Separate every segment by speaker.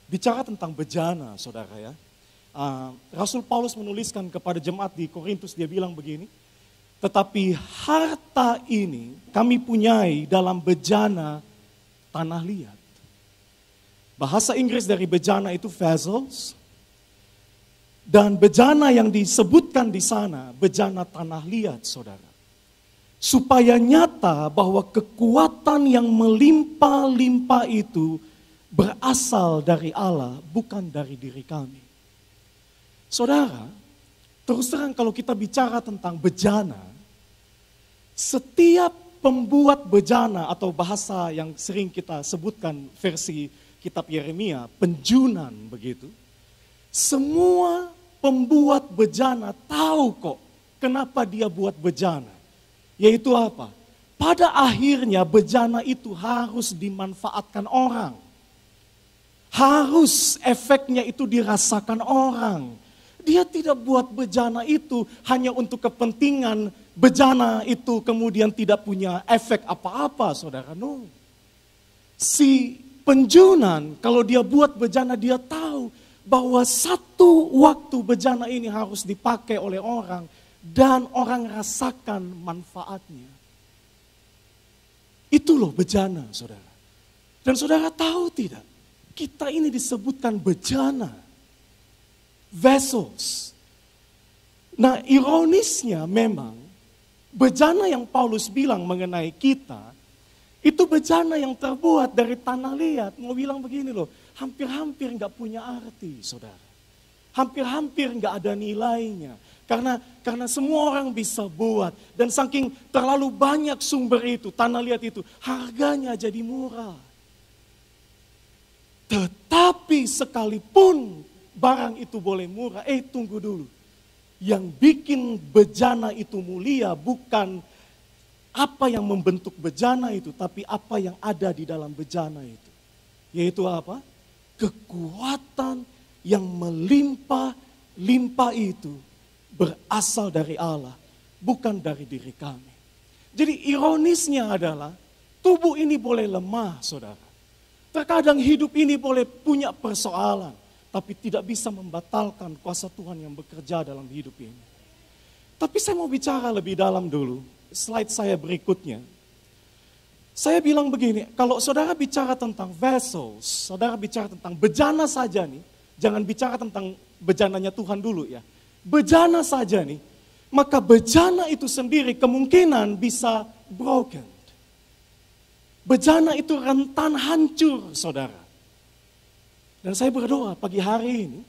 Speaker 1: Bicara tentang bejana, saudara ya. Rasul Paulus menuliskan kepada jemaat di Korintus, dia bilang begini, tetapi harta ini kami punyai dalam bejana tanah liat. Bahasa Inggris dari bejana itu vessels. Dan bejana yang disebutkan di sana, bejana tanah liat, saudara. Supaya nyata bahwa kekuatan yang melimpah-limpah itu berasal dari Allah, bukan dari diri kami. Saudara, terus terang kalau kita bicara tentang bejana, setiap pembuat bejana atau bahasa yang sering kita sebutkan versi kitab Yeremia, penjunan begitu. Semua pembuat bejana tahu kok kenapa dia buat bejana. Yaitu apa? Pada akhirnya bejana itu harus dimanfaatkan orang. Harus efeknya itu dirasakan orang. Dia tidak buat bejana itu hanya untuk kepentingan bejana itu kemudian tidak punya efek apa-apa, saudara. No. Si penjunan kalau dia buat bejana dia tahu bahwa satu waktu bejana ini harus dipakai oleh orang dan orang rasakan manfaatnya. Itu loh bejana, saudara. Dan saudara tahu tidak? Kita ini disebutkan bejana. Vessels. Nah, ironisnya memang bejana yang Paulus bilang mengenai kita, itu bejana yang terbuat dari tanah liat. Mau bilang begini loh, hampir-hampir gak punya arti, saudara. Hampir-hampir gak ada nilainya. Karena semua orang bisa buat. Dan saking terlalu banyak sumber itu, tanah liat itu, harganya jadi murah. Tetapi sekalipun barang itu boleh murah, tunggu dulu. Yang bikin bejana itu mulia bukan apa yang membentuk bejana itu, tapi apa yang ada di dalam bejana itu. Yaitu apa? Kekuatan yang melimpah-limpah itu berasal dari Allah, bukan dari diri kami. Jadi ironisnya adalah tubuh ini boleh lemah, saudara. Terkadang hidup ini boleh punya persoalan, tapi tidak bisa membatalkan kuasa Tuhan yang bekerja dalam hidup ini. Tapi saya mau bicara lebih dalam dulu, slide saya berikutnya. Saya bilang begini, kalau saudara bicara tentang vessels, saudara bicara tentang bejana saja nih, jangan bicara tentang bejananya Tuhan dulu ya. Bejana saja nih, maka bejana itu sendiri kemungkinan bisa broken. Bejana itu rentan hancur, saudara. Dan saya berdoa pagi hari ini,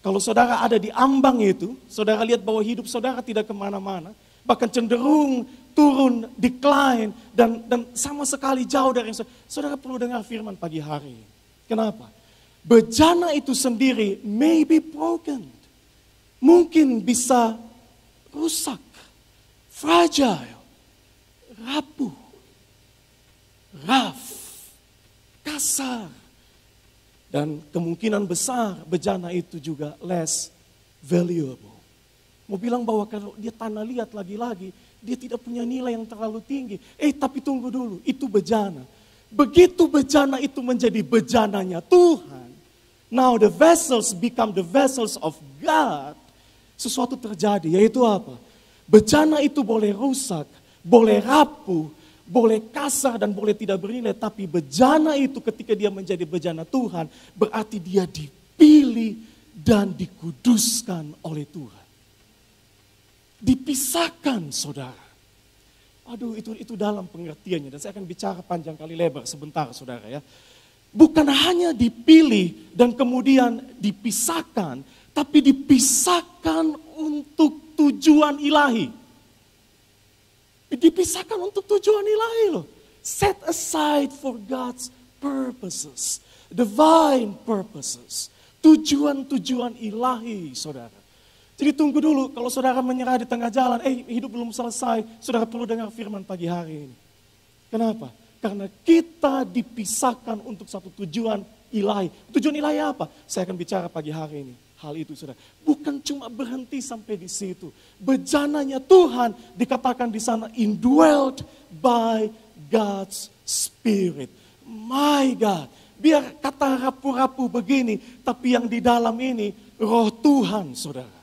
Speaker 1: kalau saudara ada di ambang itu, saudara lihat bahwa hidup saudara tidak kemana-mana, bahkan cenderung turun, decline, dan sama sekali jauh dari saudara perlu dengar firman pagi hari ini. Kenapa? Bejana itu sendiri may be broken. Mungkin bisa rusak, fragile, rapuh, rough, kasar. Dan kemungkinan besar bejana itu juga less valuable. Mau bilang bahwa kalau dia tanah liat lagi-lagi, dia tidak punya nilai yang terlalu tinggi. Tapi tunggu dulu, itu bejana. Begitu bejana itu menjadi bejananya Tuhan, now the vessels become the vessels of God, sesuatu terjadi, yaitu apa? Bejana itu boleh rusak, boleh rapuh, boleh kasar dan boleh tidak bernilai, tapi bejana itu ketika dia menjadi bejana Tuhan, berarti dia dipilih dan dikuduskan oleh Tuhan. Dipisahkan, saudara. Aduh, itu dalam pengertiannya, dan saya akan bicara panjang kali lebar sebentar, saudara ya. Bukan hanya dipilih dan kemudian dipisahkan, tapi dipisahkan untuk tujuan ilahi. Dipisahkan untuk tujuan ilahi loh. Set aside for God's purposes. Divine purposes. Tujuan-tujuan ilahi, saudara. Jadi tunggu dulu, kalau saudara menyerah di tengah jalan, hidup belum selesai, saudara perlu dengar firman pagi hari ini. Kenapa? Karena kita dipisahkan untuk satu tujuan ilahi. Tujuan ilahi apa? Saya akan bicara pagi hari ini. Hal itu, saudara. Bukan cuma berhenti sampai di situ. Bejananya Tuhan dikatakan di sana indwelled by God's Spirit. My God, biar kata rapu-rapu begini, tapi yang di dalam ini roh Tuhan, saudara.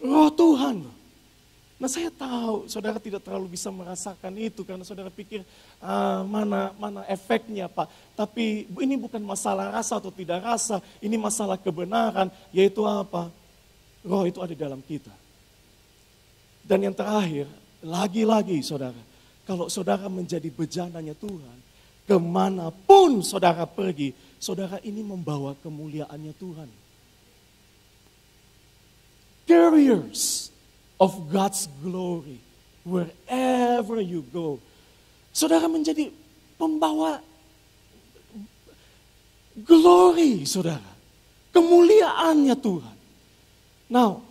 Speaker 1: Roh Tuhan. Nah saya tahu saudara tidak terlalu bisa merasakan itu karena saudara pikir mana efeknya Pak. Tapi ini bukan masalah rasa atau tidak rasa, ini masalah kebenaran, yaitu apa? Roh itu ada di dalam kita. Dan yang terakhir, lagi-lagi saudara, kalau saudara menjadi bejananya Tuhan, kemanapun saudara pergi, saudara ini membawa kemuliaannya Tuhan. Carriers of God's glory, wherever you go. Saudara menjadi pembawa glory, saudara. Kemuliaannya Tuhan. Now,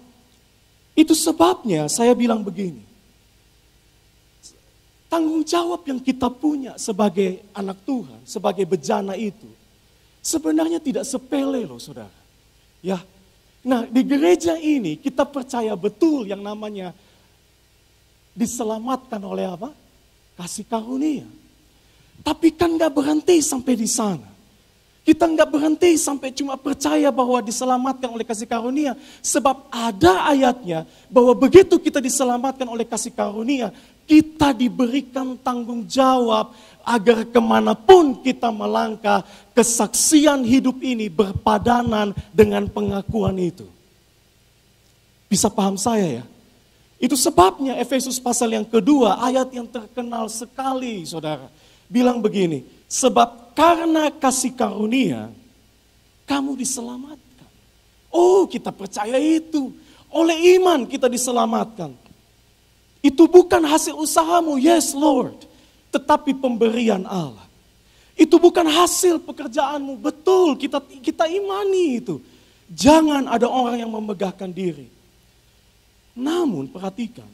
Speaker 1: itu sebabnya saya bilang begini. Tanggung jawab yang kita punya sebagai anak Tuhan, sebagai bejana itu, sebenarnya tidak sepele loh saudara. Ya, nah di gereja ini kita percaya betul yang namanya diselamatkan oleh apa? Kasih karunia. Tapi kan gak berhenti sampai di sana. Kita nggak berhenti sampai cuma percaya bahwa diselamatkan oleh kasih karunia. Sebab ada ayatnya bahwa begitu kita diselamatkan oleh kasih karunia, kita diberikan tanggung jawab agar kemanapun kita melangkah, kesaksian hidup ini berpadanan dengan pengakuan itu. Bisa paham saya ya? Itu sebabnya Efesus pasal yang kedua, ayat yang terkenal sekali saudara. Bilang begini, sebab karena kasih karunia, kamu diselamatkan. Oh kita percaya itu, oleh iman kita diselamatkan. Itu bukan hasil usahamu, yes Lord, tetapi pemberian Allah. Itu bukan hasil pekerjaanmu, betul kita imani itu. Jangan ada orang yang memegahkan diri. Namun perhatikan,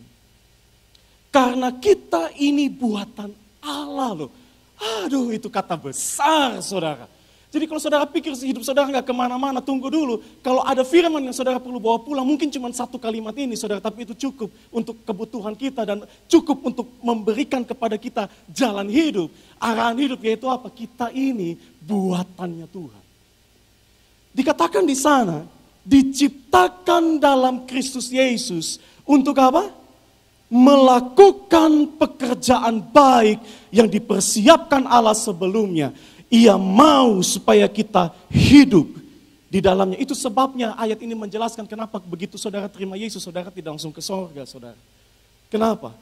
Speaker 1: karena kita ini buatan Allah loh. Aduh itu kata besar saudara. Jadi kalau saudara pikir hidup saudara gak kemana-mana, tunggu dulu. Kalau ada firman yang saudara perlu bawa pulang, mungkin cuma satu kalimat ini saudara. Tapi itu cukup untuk kebutuhan kita dan cukup untuk memberikan kepada kita jalan hidup. Arahan hidup yaitu apa? Kita ini buatannya Tuhan. Dikatakan di sana, diciptakan dalam Kristus Yesus untuk apa? Melakukan pekerjaan baik yang dipersiapkan Allah sebelumnya. Ia mau supaya kita hidup di dalamnya. Itu sebabnya ayat ini menjelaskan kenapa begitu saudara terima Yesus, saudara tidak langsung ke sorga, saudara. Kenapa?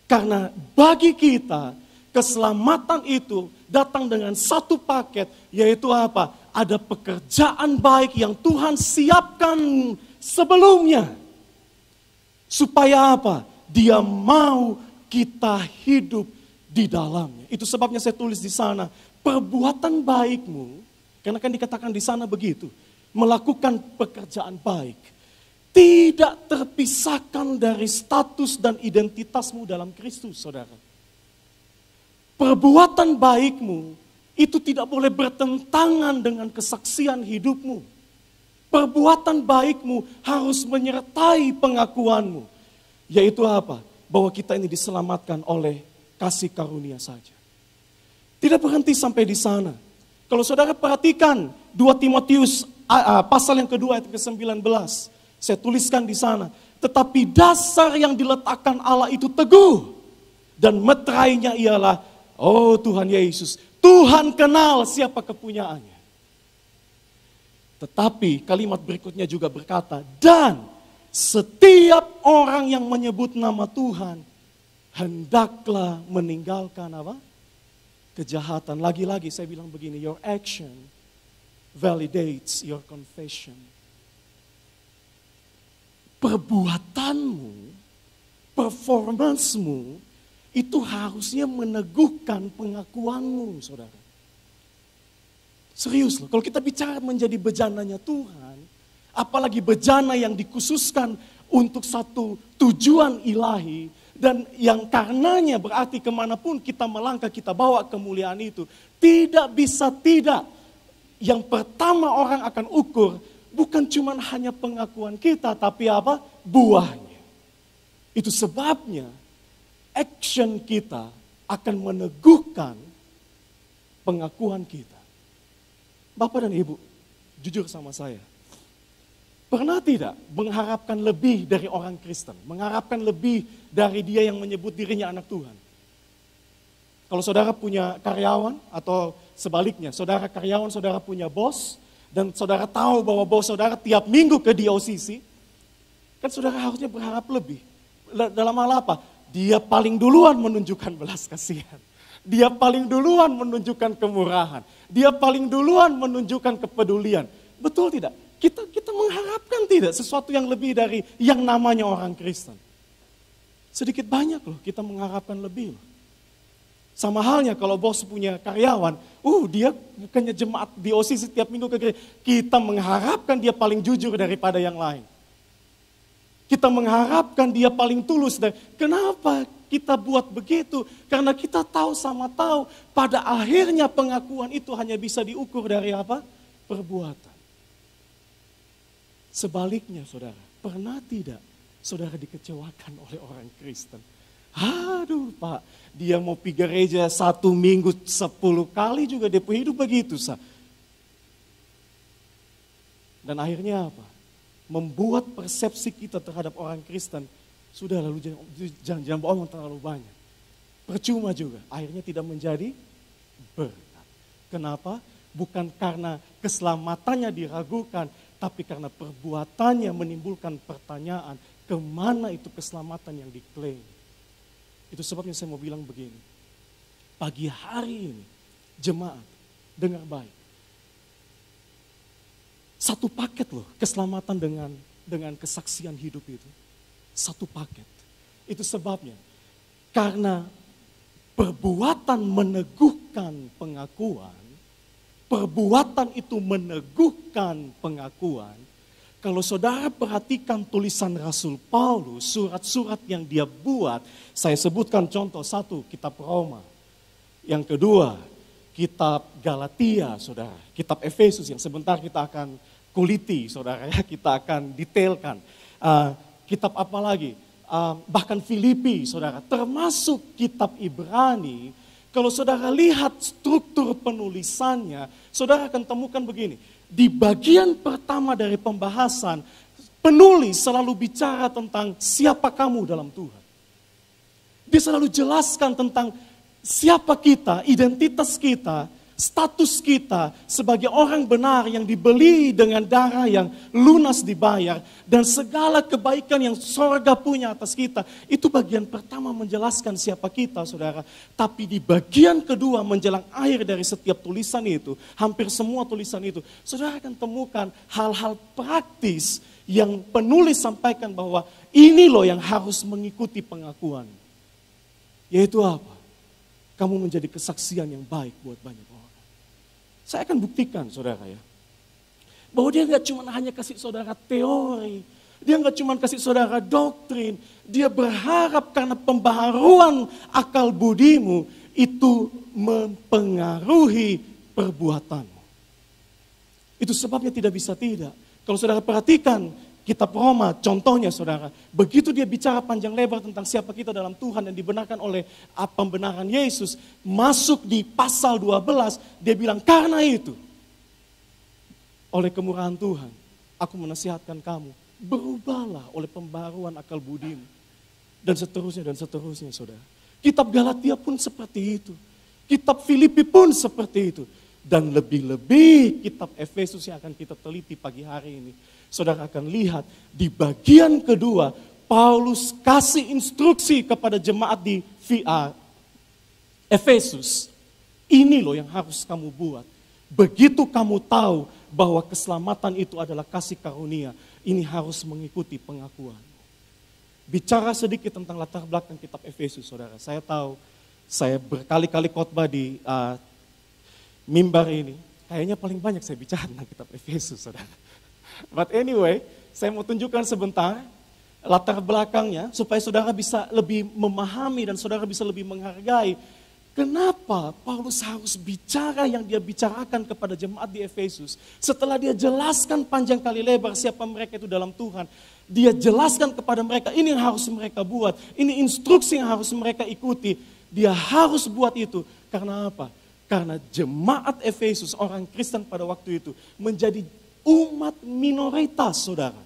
Speaker 1: Karena bagi kita keselamatan itu datang dengan satu paket, yaitu apa? Ada pekerjaan baik yang Tuhan siapkan sebelumnya. Supaya apa? Dia mau kita hidup di dalamnya. Itu sebabnya saya tulis di sana, perbuatan baikmu, karena kan dikatakan di sana begitu, melakukan pekerjaan baik, tidak terpisahkan dari status dan identitasmu dalam Kristus, saudara. Perbuatan baikmu itu tidak boleh bertentangan dengan kesaksian hidupmu. Perbuatan baikmu harus menyertai pengakuanmu. Yaitu apa? Bahwa kita ini diselamatkan oleh kasih karunia saja. Tidak berhenti sampai di sana. Kalau saudara perhatikan 2 Timotius pasal yang kedua ayat ke-19. Saya tuliskan di sana. Tetapi dasar yang diletakkan Allah itu teguh. Dan meterainya ialah, oh Tuhan Yesus. Tuhan kenal siapa kepunyaannya. Tetapi kalimat berikutnya juga berkata, dan setiap orang yang menyebut nama Tuhan, hendaklah meninggalkan apa? Kejahatan. Lagi-lagi saya bilang begini, your action validates your confession. Perbuatanmu, performansmu, itu harusnya meneguhkan pengakuanmu, saudara. Serius loh, kalau kita bicara menjadi bejananya Tuhan, apalagi bejana yang dikhususkan untuk satu tujuan ilahi. Dan yang karenanya berarti kemanapun kita melangkah, kita bawa kemuliaan itu. Tidak bisa tidak. Yang pertama orang akan ukur, bukan cuma hanya pengakuan kita, tapi apa? Buahnya. Itu sebabnya action kita akan meneguhkan pengakuan kita. Bapak dan Ibu, jujur sama saya. Pernah tidak mengharapkan lebih dari orang Kristen? Mengharapkan lebih dari dia yang menyebut dirinya anak Tuhan? Kalau saudara punya karyawan atau sebaliknya, saudara karyawan, saudara punya bos, dan saudara tahu bahwa bos saudara tiap minggu ke DOCC, kan saudara harusnya berharap lebih. Dalam hal apa? Dia paling duluan menunjukkan belas kasihan. Dia paling duluan menunjukkan kemurahan. Dia paling duluan menunjukkan kepedulian. Betul tidak? Kita mengharapkan tidak sesuatu yang lebih dari yang namanya orang Kristen. Sedikit banyak loh kita mengharapkan lebih loh. Sama halnya kalau bos punya karyawan, dia bukannya jemaat DOCC setiap minggu ke gereja. Kita mengharapkan dia paling jujur daripada yang lain. Kita mengharapkan dia paling tulus. Kenapa kita buat begitu? Karena kita tahu sama tahu pada akhirnya pengakuan itu hanya bisa diukur dari apa? Perbuatan. Sebaliknya saudara, pernah tidak saudara dikecewakan oleh orang Kristen? Aduh Pak, dia mau pergi gereja 1 minggu 10 kali juga dia hidup begitu. Dan akhirnya apa? Membuat persepsi kita terhadap orang Kristen, sudah lalu jangan bohong terlalu banyak. Percuma juga, akhirnya tidak menjadi berkat. Kenapa? Bukan karena keselamatannya diragukan, tapi karena perbuatannya menimbulkan pertanyaan, kemana itu keselamatan yang diklaim. Itu sebabnya saya mau bilang begini. Pagi hari ini, jemaat, dengar baik. Satu paket loh, keselamatan dengan kesaksian hidup itu. Satu paket. Itu sebabnya, karena perbuatan meneguhkan pengakuan, perbuatan itu meneguhkan pengakuan. Kalau saudara perhatikan tulisan Rasul Paulus, surat-surat yang dia buat, saya sebutkan contoh 1, kitab Roma. Yang kedua, kitab Galatia, saudara. Kitab Efesus yang sebentar kita akan kuliti, saudara. Kita akan detailkan. Kitab apa lagi? Bahkan Filipi, saudara. Termasuk kitab Ibrani. Kalau saudara lihat struktur penulisannya, saudara akan temukan begini. Di bagian pertama dari pembahasan, penulis selalu bicara tentang siapa kamu dalam Tuhan. Dia selalu jelaskan tentang siapa kita, identitas kita, status kita sebagai orang benar yang dibeli dengan darah yang lunas dibayar. Dan segala kebaikan yang sorga punya atas kita. Itu bagian pertama menjelaskan siapa kita, saudara. Tapi di bagian kedua menjelang akhir dari setiap tulisan itu, hampir semua tulisan itu, saudara akan temukan hal-hal praktis yang penulis sampaikan bahwa ini loh yang harus mengikuti pengakuan. Yaitu apa? Kamu menjadi kesaksian yang baik buat banyak orang. Saya akan buktikan saudara ya. Bahwa dia gak cuma hanya kasih saudara teori. Dia gak cuma kasih saudara doktrin. Dia berharap karena pembaharuan akal budimu itu mempengaruhi perbuatanmu. Itu sebabnya tidak bisa tidak. Kalau saudara perhatikan kitab Roma, contohnya saudara, begitu dia bicara panjang lebar tentang siapa kita dalam Tuhan dan dibenarkan oleh pembenaran Yesus, masuk di pasal 12, dia bilang karena itu, oleh kemurahan Tuhan, aku menasihatkan kamu, berubahlah oleh pembaruan akal budimu. Dan seterusnya saudara. Kitab Galatia pun seperti itu. Kitab Filipi pun seperti itu. Dan lebih-lebih kitab Efesus yang akan kita teliti pagi hari ini. Saudara akan lihat di bagian kedua, Paulus kasih instruksi kepada jemaat di Efesus. Ini loh yang harus kamu buat. Begitu kamu tahu bahwa keselamatan itu adalah kasih karunia, ini harus mengikuti pengakuan. Bicara sedikit tentang latar belakang kitab Efesus, saudara. Saya tahu, saya berkali-kali khotbah di mimbar ini. Kayaknya paling banyak saya bicara tentang kitab Efesus, saudara. But anyway, saya mau tunjukkan sebentar latar belakangnya supaya saudara bisa lebih memahami dan saudara bisa lebih menghargai kenapa Paulus harus bicara yang dia bicarakan kepada jemaat di Efesus. Setelah dia jelaskan panjang kali lebar siapa mereka itu dalam Tuhan, dia jelaskan kepada mereka ini yang harus mereka buat, ini instruksi yang harus mereka ikuti. Dia harus buat itu karena apa? Karena jemaat Efesus, orang Kristen pada waktu itu, menjadi umat minoritas, saudara.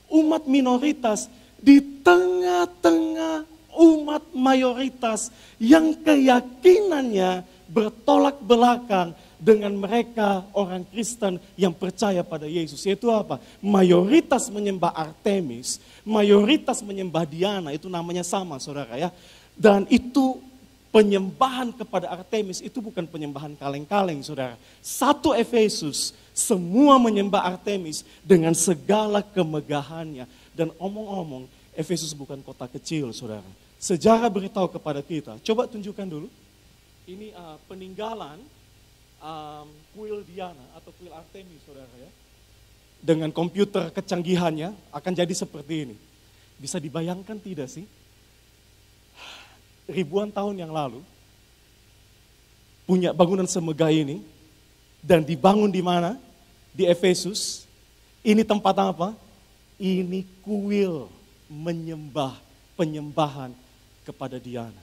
Speaker 1: Umat minoritas di tengah-tengah umat mayoritas yang keyakinannya bertolak belakang dengan mereka orang Kristen yang percaya pada Yesus. Yaitu apa? Mayoritas menyembah Artemis, mayoritas menyembah Diana, itu namanya sama saudara ya. Dan itu penyembahan kepada Artemis itu bukan penyembahan kaleng-kaleng saudara. Satu Efesus, semua menyembah Artemis dengan segala kemegahannya. Dan omong-omong, Efesus bukan kota kecil saudara. Sejarah beritahu kepada kita, coba tunjukkan dulu. Ini peninggalan kuil Diana atau kuil Artemis saudara ya. Dengan komputer kecanggihannya akan jadi seperti ini. Bisa dibayangkan tidak sih? Ribuan tahun yang lalu punya bangunan semegah ini dan dibangun di mana? Di Efesus. Ini tempat apa? Ini kuil penyembahan kepada Diana.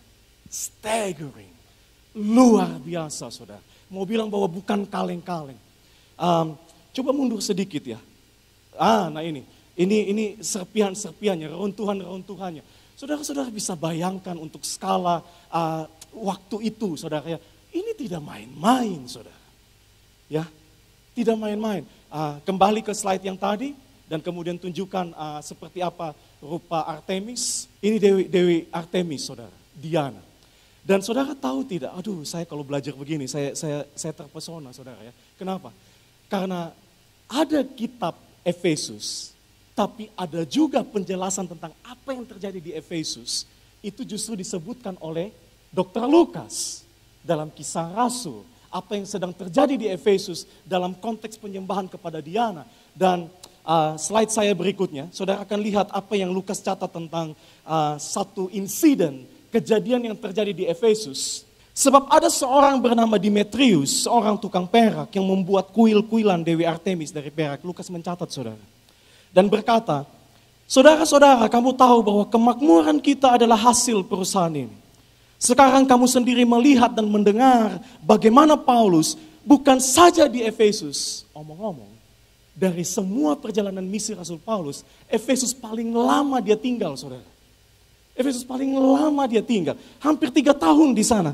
Speaker 1: Staggering. Luar biasa saudara. Mau bilang bahwa bukan kaleng-kaleng. Coba mundur sedikit ya. Nah ini serpihan-serpihannya, reruntuhan-reruntuhannya. Saudara-saudara bisa bayangkan untuk skala waktu itu saudara ya. Ini tidak main-main saudara. Ya, tidak main-main. Kembali ke slide yang tadi dan kemudian tunjukkan seperti apa rupa Artemis. Ini Dewi Artemis saudara, Diana. Dan saudara tahu tidak, aduh saya kalau belajar begini, saya terpesona saudara ya. Kenapa? Karena ada kitab Efesus, tapi ada juga penjelasan tentang apa yang terjadi di Efesus. Itu justru disebutkan oleh Dr. Lukas dalam Kisah Rasul. Apa yang sedang terjadi di Efesus dalam konteks penyembahan kepada Diana. Dan slide saya berikutnya, saudara akan lihat apa yang Lukas catat tentang satu insiden kejadian yang terjadi di Efesus. Sebab ada seorang bernama Demetrius, seorang tukang perak yang membuat kuil-kuilan Dewi Artemis dari perak. Lukas mencatat saudara. Dan berkata, saudara-saudara kamu tahu bahwa kemakmuran kita adalah hasil perusahaan ini. Sekarang kamu sendiri melihat dan mendengar bagaimana Paulus bukan saja di Efesus. Omong-omong, dari semua perjalanan misi Rasul Paulus, Efesus paling lama dia tinggal saudara. Efesus paling lama dia tinggal, hampir 3 tahun di sana.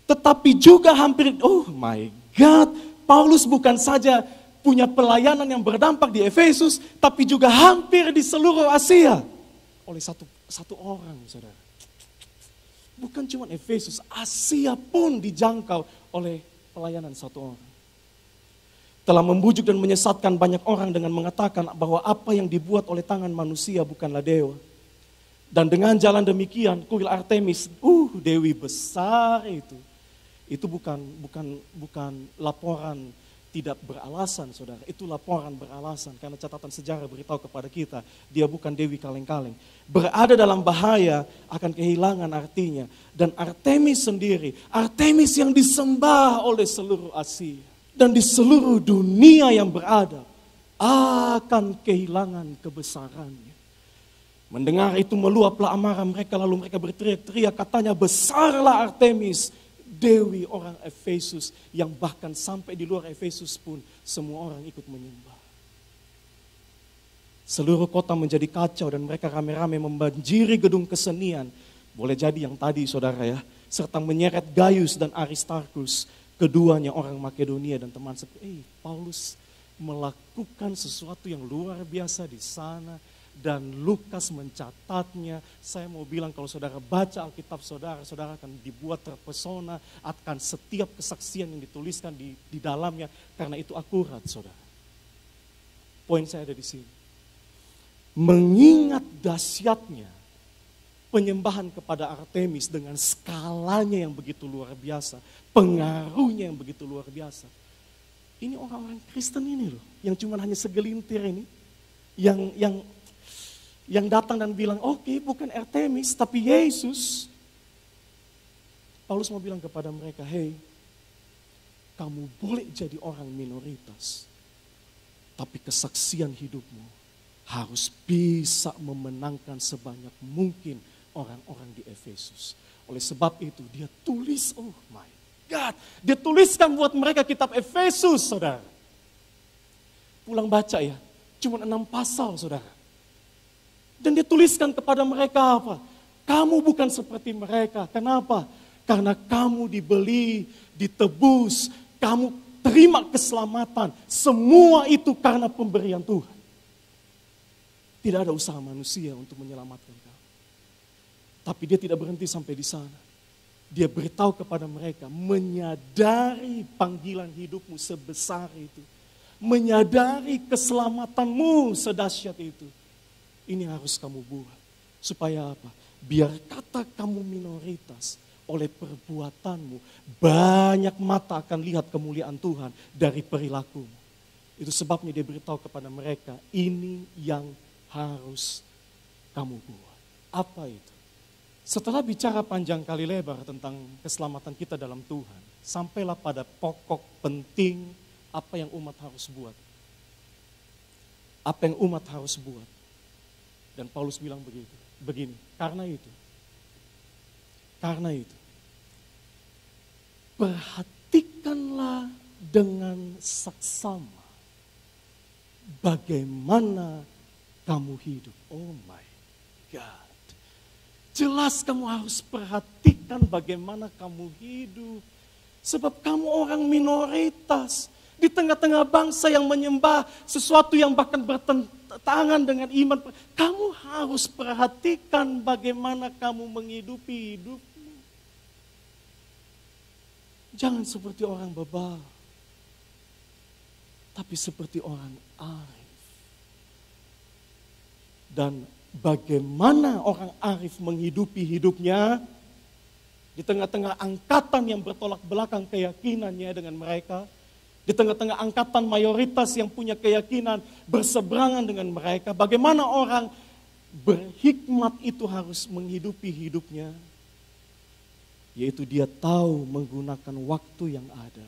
Speaker 1: Tetapi juga oh my God, Paulus bukan saja punya pelayanan yang berdampak di Efesus, tapi juga hampir di seluruh Asia. Oleh satu orang saudara. Bukan cuma Efesus, Asia pun dijangkau oleh pelayanan satu orang. Telah membujuk dan menyesatkan banyak orang dengan mengatakan bahwa apa yang dibuat oleh tangan manusia bukanlah dewa. Dan dengan jalan demikian, kuil Artemis, dewi besar itu bukan laporan tidak beralasan, saudara. Itu laporan beralasan, karena catatan sejarah beritahu kepada kita, dia bukan dewi kaleng-kaleng. Berada dalam bahaya, akan kehilangan artinya. Dan Artemis sendiri, Artemis yang disembah oleh seluruh Asia. Dan di seluruh dunia yang berada, akan kehilangan kebesarannya. Mendengar itu meluaplah amarah mereka, lalu mereka berteriak-teriak, katanya besarlah Artemis, dewi orang Efesus, yang bahkan sampai di luar Efesus pun semua orang ikut menyembah. Seluruh kota menjadi kacau dan mereka rame-rame membanjiri gedung kesenian. Boleh jadi yang tadi saudara ya, serta menyeret Gaius dan Aristarchus, keduanya orang Makedonia dan teman seperti Paulus melakukan sesuatu yang luar biasa di sana. Dan Lukas mencatatnya. Saya mau bilang kalau saudara baca Alkitab saudara akan dibuat terpesona akan setiap kesaksian yang dituliskan di dalamnya. Karena itu akurat saudara. Poin saya ada di sini. Mengingat dahsyatnya penyembahan kepada Artemis dengan skalanya yang begitu luar biasa. Pengaruhnya yang begitu luar biasa. Ini orang-orang Kristen ini loh. Yang cuma hanya segelintir ini. Yang datang dan bilang, oke, bukan Artemis, tapi Yesus. Paulus mau bilang kepada mereka, hey, kamu boleh jadi orang minoritas, tapi kesaksian hidupmu harus bisa memenangkan sebanyak mungkin orang-orang di Efesus. Oleh sebab itu dia tulis, oh my God. Dia tuliskan buat mereka kitab Efesus, saudara. Pulang baca ya, cuma 6 pasal, saudara. Dan dia tuliskan kepada mereka apa? Kamu bukan seperti mereka. Kenapa? Karena kamu dibeli, ditebus, kamu terima keselamatan. Semua itu karena pemberian Tuhan. Tidak ada usaha manusia untuk menyelamatkan kamu. Tapi dia tidak berhenti sampai di sana. Dia beritahu kepada mereka, menyadari panggilan hidupmu sebesar itu. Menyadari keselamatanmu sedahsyat itu. Ini harus kamu buat. Supaya apa? Biar kata kamu minoritas, oleh perbuatanmu, banyak mata akan lihat kemuliaan Tuhan dari perilakumu. Itu sebabnya dia beritahu kepada mereka, ini yang harus kamu buat. Apa itu? Setelah bicara panjang kali lebar tentang keselamatan kita dalam Tuhan, sampailah pada pokok penting apa yang umat harus buat. Apa yang umat harus buat. Dan Paulus bilang begini, karena itu, perhatikanlah dengan saksama bagaimana kamu hidup. Oh my God. Jelas kamu harus perhatikan bagaimana kamu hidup. Sebab kamu orang minoritas. Di tengah-tengah bangsa yang menyembah sesuatu yang bahkan bertentangan dengan iman. Kamu harus perhatikan bagaimana kamu menghidupi hidupmu. Jangan seperti orang bebal. Tapi seperti orang arif. Dan bagaimana orang arif menghidupi hidupnya di tengah-tengah angkatan yang bertolak belakang keyakinannya dengan mereka, di tengah-tengah angkatan mayoritas yang punya keyakinan berseberangan dengan mereka, bagaimana orang berhikmat itu harus menghidupi hidupnya, yaitu dia tahu menggunakan waktu yang ada,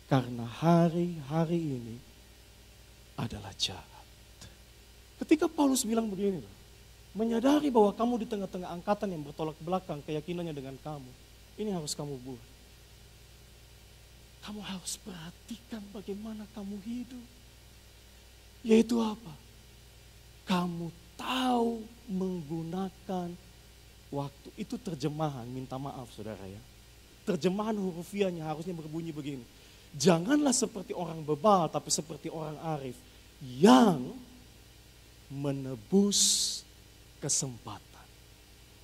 Speaker 1: karena hari-hari ini adalah jahat. Ketika Paulus bilang begini, menyadari bahwa kamu di tengah-tengah angkatan yang bertolak belakang keyakinannya dengan kamu, ini harus kamu buat. Kamu harus perhatikan bagaimana kamu hidup. Yaitu apa? Kamu tahu menggunakan waktu. Itu terjemahan, minta maaf saudara ya. Terjemahan hurufiahnya harusnya berbunyi begini. Janganlah seperti orang bebal, tapi seperti orang arif. Yang menebus kesempatan.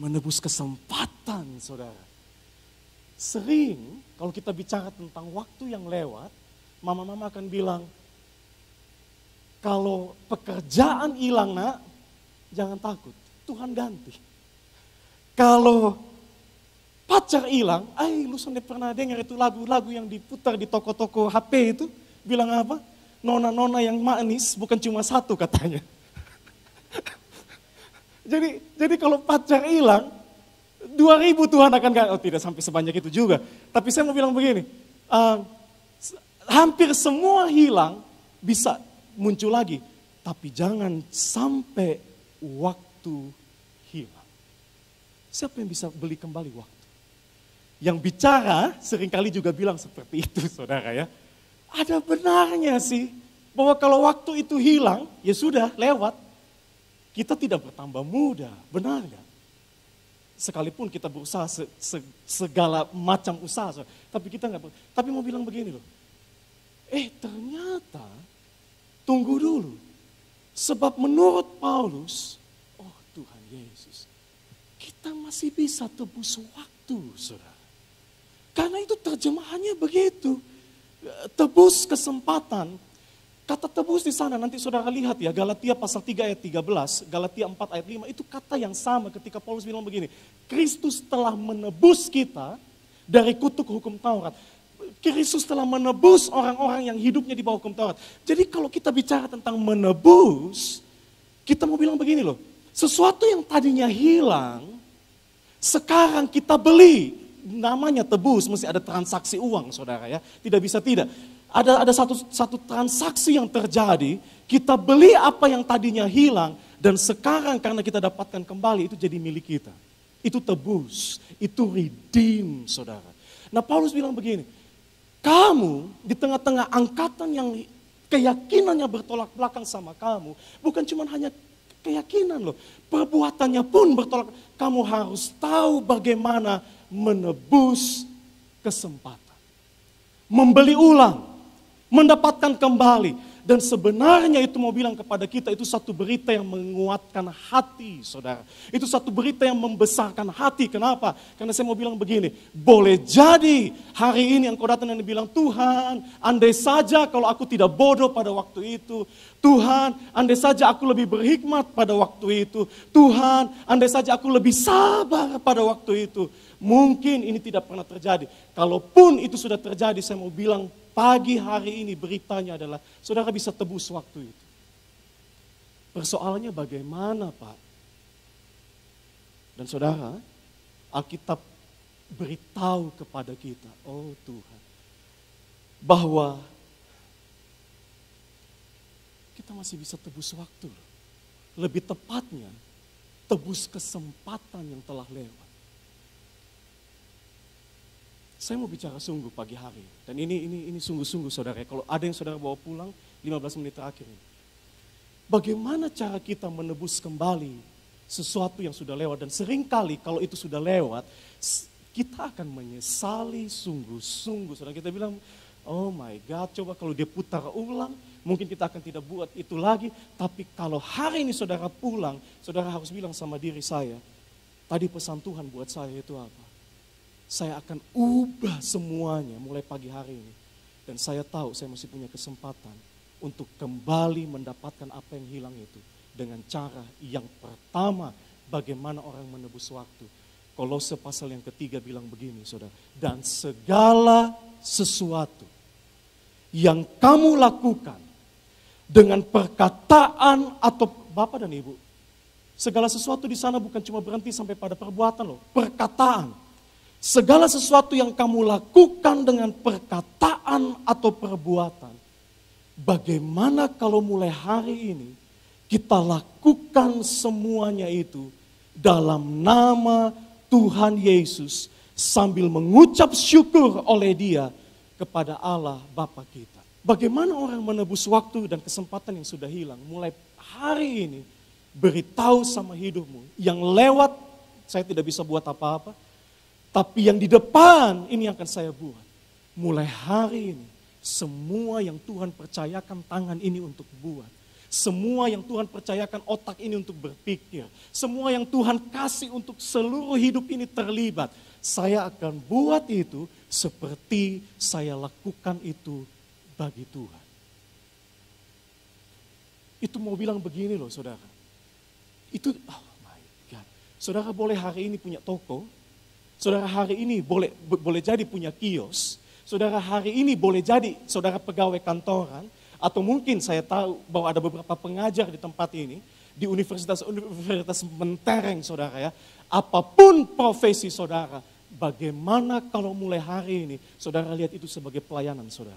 Speaker 1: Menebus kesempatan, saudara. Sering kalau kita bicara tentang waktu yang lewat, mama-mama akan bilang, kalau pekerjaan hilang nak, jangan takut, Tuhan ganti. Kalau pacar hilang, lu sudah pernah dengar itu lagu-lagu yang diputar di toko-toko HP itu, bilang apa? Nona-nona yang manis bukan cuma satu katanya. Jadi kalau pacar hilang, 2000 Tuhan akan ganti. Oh tidak sampai sebanyak itu juga. Tapi saya mau bilang begini, hampir semua hilang bisa muncul lagi. Tapi jangan sampai waktu hilang. Siapa yang bisa beli kembali waktu? Yang bicara seringkali juga bilang seperti itu saudara ya. Ada benarnya sih bahwa kalau waktu itu hilang, ya sudah lewat. Kita tidak bertambah muda, benar gak? Sekalipun kita berusaha segala macam usaha, tapi kita nggak. Tapi mau bilang begini loh, ternyata tunggu dulu, sebab menurut Paulus, oh Tuhan Yesus, kita masih bisa tebus waktu, saudara. Karena itu terjemahannya begitu, tebus kesempatan. Kata tebus di sana nanti saudara lihat ya, Galatia pasal 3 ayat 13, Galatia 4 ayat 5, itu kata yang sama ketika Paulus bilang begini, Kristus telah menebus kita dari kutuk hukum Taurat. Kristus telah menebus orang-orang yang hidupnya di bawah hukum Taurat. Jadi kalau kita bicara tentang menebus, kita mau bilang begini loh, sesuatu yang tadinya hilang, sekarang kita beli, namanya tebus, mesti ada transaksi uang saudara ya, tidak bisa tidak. Ada satu transaksi yang terjadi, kita beli apa yang tadinya hilang, dan sekarang karena kita dapatkan kembali, itu jadi milik kita. Itu tebus, itu redeem saudara. Nah Paulus bilang begini, kamu di tengah-tengah angkatan yang keyakinannya bertolak belakang sama kamu, bukan cuma hanya keyakinan loh, perbuatannya pun bertolak. Kamu harus tahu bagaimana menebus kesempatan. Membeli ulang, mendapatkan kembali. Dan sebenarnya itu mau bilang kepada kita, itu satu berita yang menguatkan hati, saudara. Itu satu berita yang membesarkan hati. Kenapa? Karena saya mau bilang begini, boleh jadi hari ini engkau datang dan bilang, Tuhan, andai saja kalau aku tidak bodoh pada waktu itu. Tuhan, andai saja aku lebih berhikmat pada waktu itu. Tuhan, andai saja aku lebih sabar pada waktu itu. Mungkin ini tidak pernah terjadi. Kalaupun itu sudah terjadi, saya mau bilang pagi hari ini beritanya adalah saudara bisa tebus waktu itu. Persoalannya bagaimana, Pak? Dan saudara, Alkitab beritahu kepada kita, oh Tuhan, bahwa kita masih bisa tebus waktu. Lebih tepatnya, tebus kesempatan yang telah lewat. Saya mau bicara sungguh pagi hari. Dan ini sungguh-sungguh saudara. Kalau ada yang saudara bawa pulang 15 menit terakhir ini. Bagaimana cara kita menebus kembali sesuatu yang sudah lewat. Dan seringkali kalau itu sudah lewat, kita akan menyesali sungguh-sungguh. Saudara kita bilang, oh my God, coba kalau dia putar ulang, mungkin kita akan tidak buat itu lagi. Tapi kalau hari ini saudara pulang, saudara harus bilang sama diri saya, tadi pesan Tuhan buat saya itu apa? Saya akan ubah semuanya mulai pagi hari ini. Dan saya tahu saya masih punya kesempatan untuk kembali mendapatkan apa yang hilang itu. Dengan cara yang pertama, bagaimana orang menebus waktu. Kolose pasal yang ketiga bilang begini, saudara. Dan segala sesuatu yang kamu lakukan dengan perkataan atau Bapak dan Ibu. Segala sesuatu di sana bukan cuma berhenti sampai pada perbuatan loh, perkataan. Segala sesuatu yang kamu lakukan dengan perkataan atau perbuatan. Bagaimana kalau mulai hari ini kita lakukan semuanya itu dalam nama Tuhan Yesus sambil mengucap syukur oleh Dia kepada Allah Bapa kita. Bagaimana orang menebus waktu dan kesempatan yang sudah hilang mulai hari ini, beritahu sama hidupmu yang lewat saya tidak bisa buat apa-apa. Tapi yang di depan ini yang akan saya buat. Mulai hari ini, semua yang Tuhan percayakan tangan ini untuk buat. Semua yang Tuhan percayakan otak ini untuk berpikir. Semua yang Tuhan kasih untuk seluruh hidup ini terlibat. Saya akan buat itu seperti saya lakukan itu bagi Tuhan. Itu mau bilang begini loh saudara. Itu, oh my God. Saudara boleh hari ini punya toko. Saudara hari ini boleh jadi punya kios. Saudara hari ini boleh jadi saudara pegawai kantoran. Atau mungkin saya tahu bahwa ada beberapa pengajar di tempat ini. Di universitas mentereng saudara ya. Apapun profesi saudara. Bagaimana kalau mulai hari ini saudara lihat itu sebagai pelayanan saudara.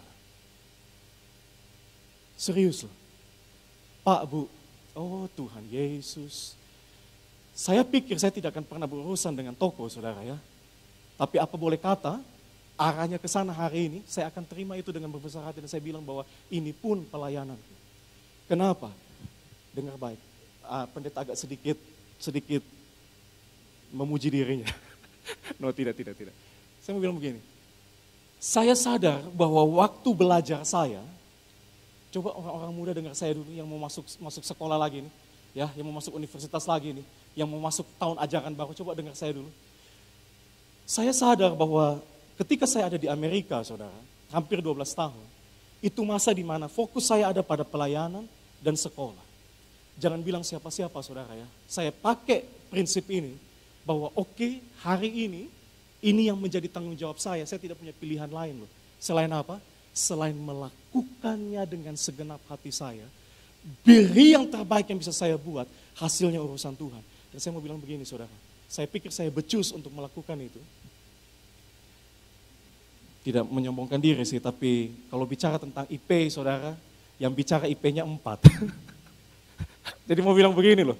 Speaker 1: Serius loh. Pak, Bu, oh Tuhan Yesus. Saya pikir saya tidak akan pernah berurusan dengan toko saudara ya. Tapi apa boleh kata, arahnya ke sana hari ini, saya akan terima itu dengan berbesar hati dan saya bilang bahwa ini pun pelayananku. Kenapa? Dengar baik, pendeta agak sedikit memuji dirinya. No, tidak. Saya mau bilang begini, saya sadar bahwa waktu belajar saya, coba orang-orang muda dengar saya dulu yang mau masuk sekolah lagi nih, ya, yang mau masuk universitas lagi nih, yang mau masuk tahun ajaran baru, coba dengar saya dulu. Saya sadar bahwa ketika saya ada di Amerika, saudara, hampir 12 tahun, itu masa di mana fokus saya ada pada pelayanan dan sekolah. Jangan bilang siapa-siapa, saudara ya. Saya pakai prinsip ini, bahwa oke, hari ini yang menjadi tanggung jawab saya tidak punya pilihan lain loh. Selain apa? Selain melakukannya dengan segenap hati saya, beri yang terbaik yang bisa saya buat, hasilnya urusan Tuhan. Dan saya mau bilang begini, saudara. Saya pikir saya becus untuk melakukan itu. Tidak menyombongkan diri sih, tapi kalau bicara tentang IP, saudara, yang bicara IP-nya 4. Jadi mau bilang begini loh,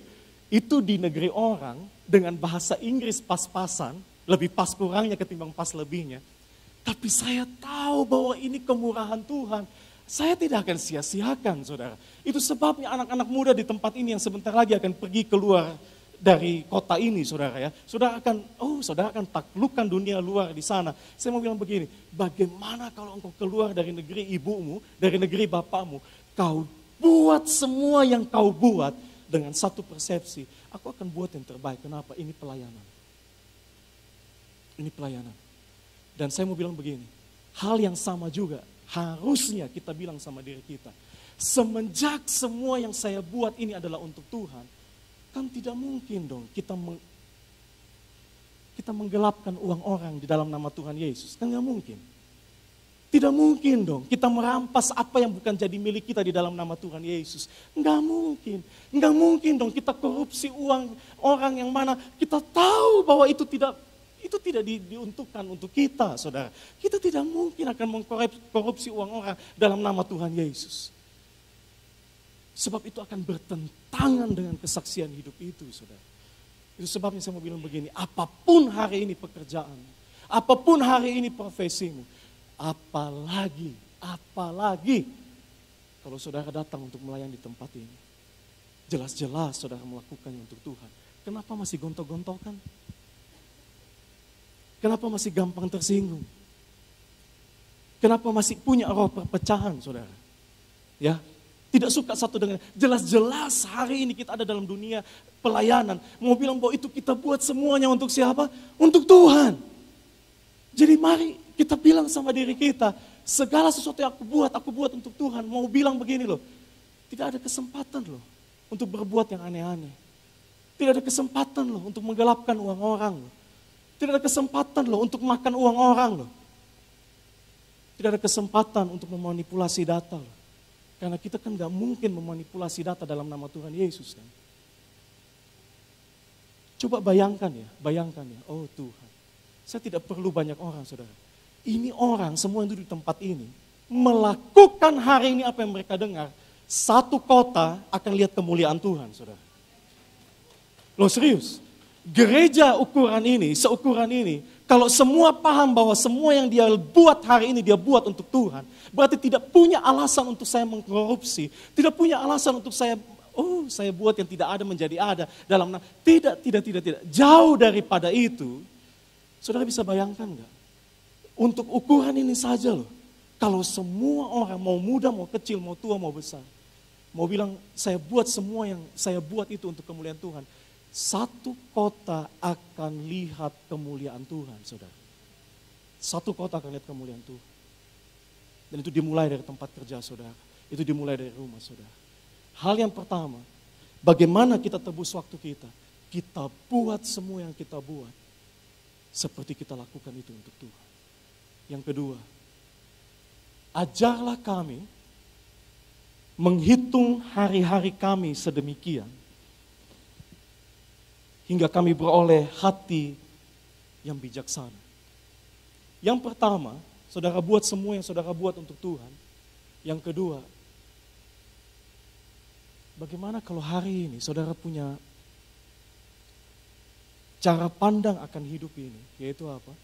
Speaker 1: itu di negeri orang dengan bahasa Inggris pas-pasan, lebih pas kurangnya ketimbang pas lebihnya. Tapi saya tahu bahwa ini kemurahan Tuhan. Saya tidak akan sia-siakan, saudara. Itu sebabnya anak-anak muda di tempat ini yang sebentar lagi akan pergi keluar dari kota ini, saudara ya. Saudara akan taklukkan dunia luar di sana. Saya mau bilang begini, bagaimana kalau engkau keluar dari negeri ibumu, dari negeri bapakmu, kau buat semua yang kau buat dengan satu persepsi. Aku akan buat yang terbaik. Kenapa? Ini pelayanan. Ini pelayanan. Dan saya mau bilang begini, hal yang sama juga harusnya kita bilang sama diri kita. Semenjak semua yang saya buat ini adalah untuk Tuhan, kan tidak mungkin dong kita menggelapkan uang orang di dalam nama Tuhan Yesus. Kan gak mungkin. Tidak mungkin dong kita merampas apa yang bukan jadi milik kita di dalam nama Tuhan Yesus. Nggak mungkin. Nggak mungkin dong kita korupsi uang orang yang mana kita tahu bahwa itu tidak diuntukkan untuk kita, saudara. Kita tidak mungkin akan mengkorupsi uang orang dalam nama Tuhan Yesus. Sebab itu akan bertentangan dengan kesaksian hidup itu, saudara. Itu sebabnya saya mau bilang begini, apapun hari ini pekerjaan, apapun hari ini profesimu, apalagi kalau saudara datang untuk melayani di tempat ini. Jelas-jelas saudara melakukannya untuk Tuhan. Kenapa masih gontok-gontokan? Kenapa masih gampang tersinggung? Kenapa masih punya roh perpecahan, saudara? Ya, tidak suka satu dengan jelas-jelas hari ini kita ada dalam dunia pelayanan. Mau bilang bahwa itu kita buat semuanya untuk siapa? Untuk Tuhan. Jadi mari kita bilang sama diri kita, segala sesuatu yang aku buat untuk Tuhan. Mau bilang begini loh, tidak ada kesempatan loh untuk berbuat yang aneh-aneh. Tidak ada kesempatan loh untuk menggelapkan uang orang loh. Tidak ada kesempatan loh untuk makan uang orang loh. Tidak ada kesempatan untuk memanipulasi data loh. Karena kita kan gak mungkin memanipulasi data dalam nama Tuhan Yesus kan. Coba bayangkan ya. Oh Tuhan, saya tidak perlu banyak orang, saudara. Ini orang semua yang duduk di tempat ini melakukan hari ini apa yang mereka dengar. Satu kota akan lihat kemuliaan Tuhan, saudara. Loh serius. Gereja seukuran ini, kalau semua paham bahwa semua yang dia buat hari ini dia buat untuk Tuhan, berarti tidak punya alasan untuk saya mengkorupsi, tidak punya alasan untuk saya buat yang tidak ada menjadi ada dalam tidak. Jauh daripada itu, saudara bisa bayangkan enggak? Untuk ukuran ini saja loh, kalau semua orang mau muda, mau kecil, mau tua, mau besar, mau bilang saya buat semua yang saya buat itu untuk kemuliaan Tuhan. Satu kota akan lihat kemuliaan Tuhan, saudara. Satu kota akan lihat kemuliaan Tuhan. Dan itu dimulai dari tempat kerja, saudara. Itu dimulai dari rumah, saudara. Hal yang pertama, bagaimana kita tebus waktu kita? Kita buat semua yang kita buat seperti kita lakukan itu untuk Tuhan. Yang kedua, ajarlah kami menghitung hari-hari kami sedemikian hingga kami beroleh hati yang bijaksana. Yang pertama, saudara buat semua yang saudara buat untuk Tuhan. Yang kedua, bagaimana kalau hari ini saudara punya cara pandang akan hidup ini, yaitu apa?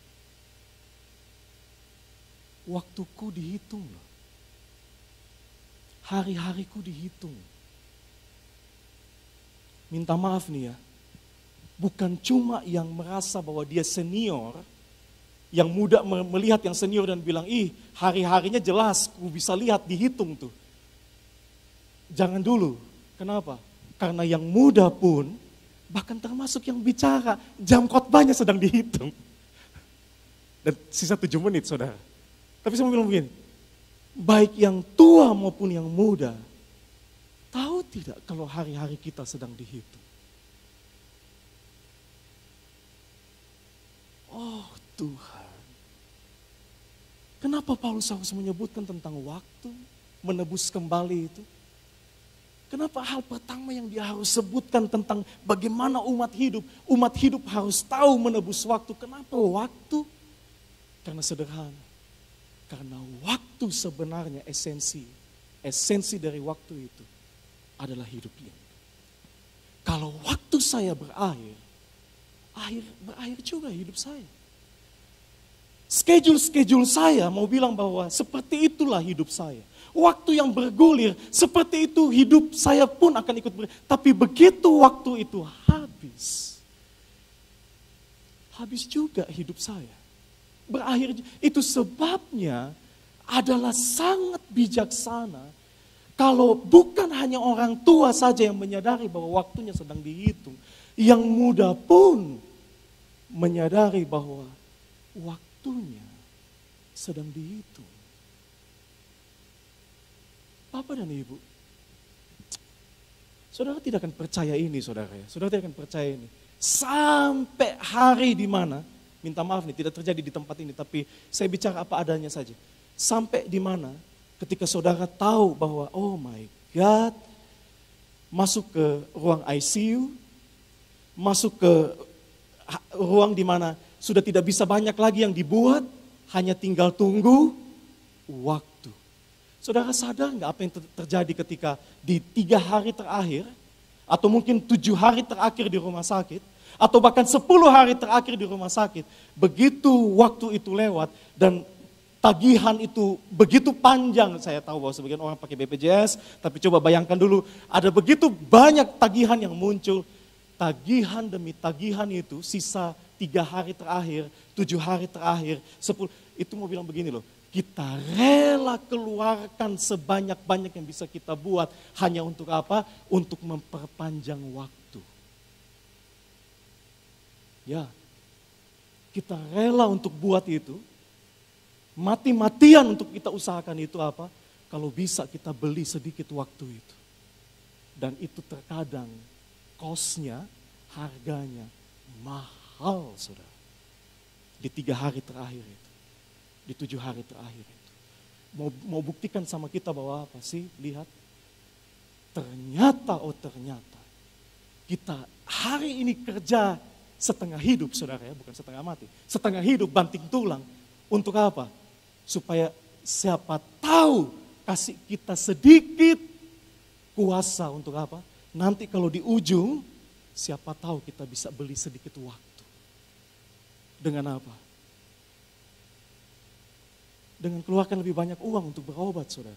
Speaker 1: Waktuku dihitung loh. Hari-hariku dihitung. Minta maaf nih ya. Bukan cuma yang merasa bahwa dia senior, yang muda melihat yang senior dan bilang, hari-harinya jelas, ku bisa lihat, dihitung tuh. Jangan dulu, kenapa? Karena yang muda pun, bahkan termasuk yang bicara, jam khotbahnya sedang dihitung. Dan sisa 7 menit, saudara. Tapi saya mau bilang begini, baik yang tua maupun yang muda, tahu tidak kalau hari-hari kita sedang dihitung? Oh Tuhan, kenapa Paulus harus menyebutkan tentang waktu, menebus kembali itu? Kenapa hal pertama yang dia harus sebutkan tentang bagaimana umat hidup harus tahu menebus waktu. Kenapa waktu? Karena sederhana, karena waktu sebenarnya esensi dari waktu itu adalah hidup ini. Kalau waktu saya berakhir juga hidup saya. schedule saya mau bilang bahwa seperti itulah hidup saya. Waktu yang bergulir, seperti itu hidup saya pun akan ikut bergulir. Tapi begitu waktu itu habis juga hidup saya. Berakhir, itu sebabnya adalah sangat bijaksana kalau bukan hanya orang tua saja yang menyadari bahwa waktunya sedang dihitung. Yang muda pun menyadari bahwa waktunya sedang dihitung. Bapak dan Ibu, saudara tidak akan percaya ini, saudara ya. Saudara tidak akan percaya ini. Sampai hari di mana, minta maaf nih, tidak terjadi di tempat ini, tapi saya bicara apa adanya saja. Sampai di mana ketika saudara tahu bahwa, oh my God, masuk ke ruang ICU, masuk ke ruang di mana sudah tidak bisa banyak lagi yang dibuat, hanya tinggal tunggu waktu. Saudara sadar nggak apa yang terjadi ketika di 3 hari terakhir, atau mungkin 7 hari terakhir di rumah sakit, atau bahkan 10 hari terakhir di rumah sakit, begitu waktu itu lewat dan tagihan itu begitu panjang. Saya tahu bahwa sebagian orang pakai BPJS, tapi coba bayangkan dulu, ada begitu banyak tagihan yang muncul, tagihan demi tagihan itu, sisa 3 hari terakhir, 7 hari terakhir, 10, itu mau bilang begini loh, kita rela keluarkan sebanyak-banyak yang bisa kita buat, hanya untuk apa? Untuk memperpanjang waktu. Ya, kita rela untuk buat itu, mati-matian untuk kita usahakan itu apa? Kalau bisa kita beli sedikit waktu itu. Dan itu terkadang cost-nya, harganya mahal, saudara. Di 3 hari terakhir itu. Di 7 hari terakhir itu. Mau buktikan sama kita bahwa apa sih? Lihat. Ternyata kita hari ini kerja setengah hidup, saudara ya, bukan setengah mati. Setengah hidup banting tulang. Untuk apa? Supaya siapa tahu kasih kita sedikit kuasa untuk apa? Nanti kalau di ujung, siapa tahu kita bisa beli sedikit waktu. Dengan apa? Dengan keluarkan lebih banyak uang untuk berobat, saudara.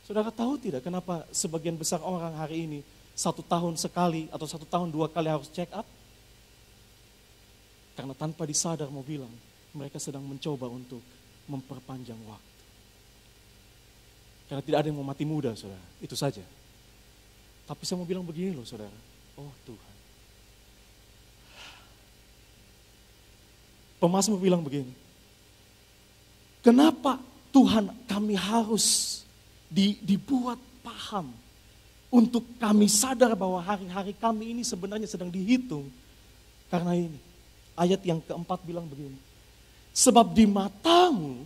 Speaker 1: Saudara tahu tidak kenapa sebagian besar orang hari ini 1 tahun sekali atau 1 tahun 2 kali harus check up? Karena tanpa disadar mau bilang, mereka sedang mencoba untuk memperpanjang waktu. Karena tidak ada yang mau mati muda, saudara. Itu saja. Tapi saya mau bilang begini loh, saudara. Oh Tuhan. Pemazmur bilang begini. Kenapa Tuhan kami harus dibuat paham untuk kami sadar bahwa hari-hari kami ini sebenarnya sedang dihitung. Karena ini, ayat yang keempat bilang begini. Sebab di matamu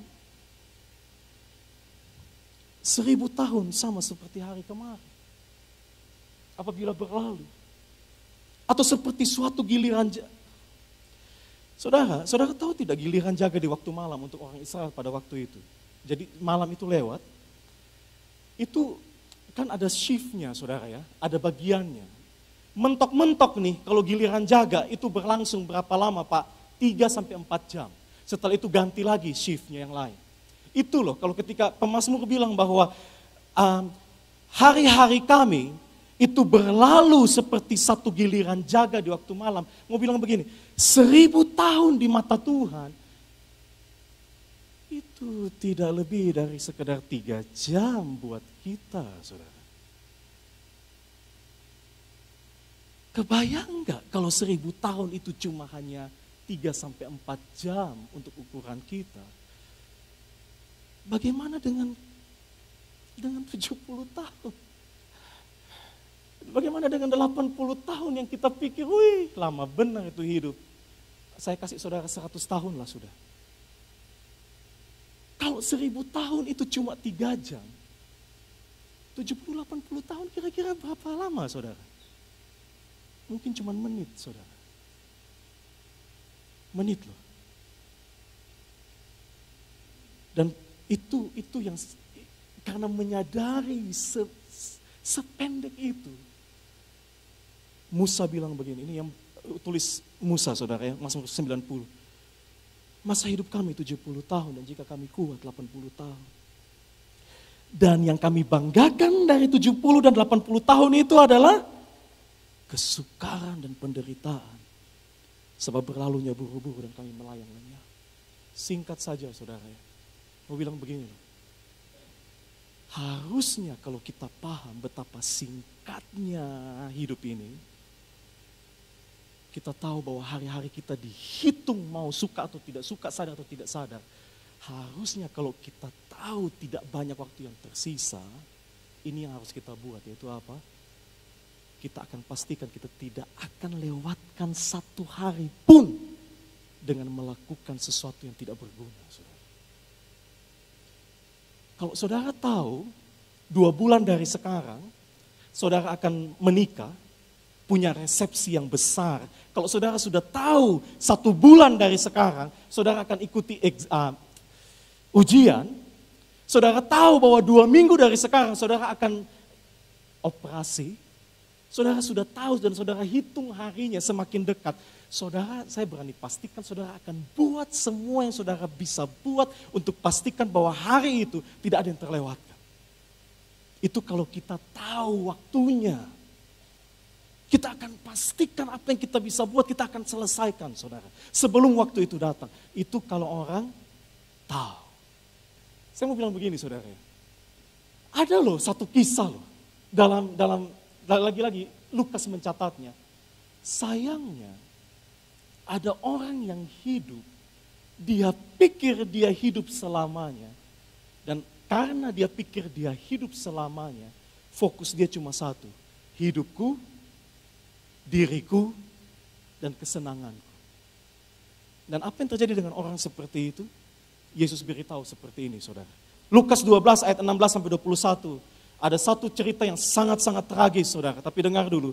Speaker 1: 1000 tahun sama seperti hari kemarin. Apabila berlalu. Atau seperti suatu giliran. Saudara tahu tidak giliran jaga di waktu malam untuk orang Israel pada waktu itu. Jadi malam itu lewat, itu kan ada shiftnya, saudara ya, ada bagiannya. Mentok-mentok nih, kalau giliran jaga itu berlangsung berapa lama Pak? 3-4 jam. Setelah itu ganti lagi shiftnya yang lain. Itu loh, kalau ketika pemazmur bilang bahwa hari-hari kami itu berlalu seperti satu giliran jaga di waktu malam. Mau bilang begini, 1000 tahun di mata Tuhan, itu tidak lebih dari sekedar 3 jam buat kita, saudara. Kebayang gak kalau 1000 tahun itu cuma hanya 3-4 jam untuk ukuran kita? Bagaimana dengan 70 tahun? Bagaimana dengan 80 tahun yang kita pikir, wih lama benar itu hidup. Saya kasih saudara 100 tahun lah sudah. Kalau 1000 tahun itu cuma 3 jam, 70-80 tahun kira-kira berapa lama saudara? Mungkin cuma menit saudara. Menit loh. Dan itu yang karena menyadari sependek itu. Musa bilang begini, ini yang tulis Musa saudara ya, Mazmur 90. Masa hidup kami 70 tahun dan jika kami kuat 80 tahun. Dan yang kami banggakan dari 70 dan 80 tahun itu adalah kesukaran dan penderitaan. Sebab berlalunya buru-buru dan kami melayang lenyap. Singkat saja saudara ya. Mau bilang begini loh. Harusnya kalau kita paham betapa singkatnya hidup ini, kita tahu bahwa hari-hari kita dihitung mau suka atau tidak suka, sadar atau tidak sadar. Harusnya kalau kita tahu tidak banyak waktu yang tersisa, ini yang harus kita buat, yaitu apa? Kita akan pastikan kita tidak akan lewatkan satu hari pun dengan melakukan sesuatu yang tidak berguna. Saudara. Kalau saudara tahu 2 bulan dari sekarang, saudara akan menikah, punya resepsi yang besar. Kalau saudara sudah tahu 1 bulan dari sekarang, saudara akan ikuti ujian. Saudara tahu bahwa 2 minggu dari sekarang, saudara akan operasi. Saudara sudah tahu dan saudara hitung harinya semakin dekat. Saudara, saya berani pastikan saudara akan buat semua yang saudara bisa buat untuk pastikan bahwa hari itu tidak ada yang terlewatkan. Itu kalau kita tahu waktunya. Kita akan pastikan apa yang kita bisa buat, kita akan selesaikan saudara. Sebelum waktu itu datang. Itu kalau orang tahu. Saya mau bilang begini saudara. Ada loh satu kisah loh. Dalam lagi-lagi Lukas mencatatnya. Sayangnya ada orang yang hidup, dia pikir dia hidup selamanya. Dan karena dia pikir dia hidup selamanya, fokus dia cuma satu. Hidupku, diriku, dan kesenanganku. Dan apa yang terjadi dengan orang seperti itu? Yesus beritahu seperti ini saudara. Lukas 12 ayat 16 sampai 21. Ada satu cerita yang sangat-sangat tragis saudara, tapi dengar dulu.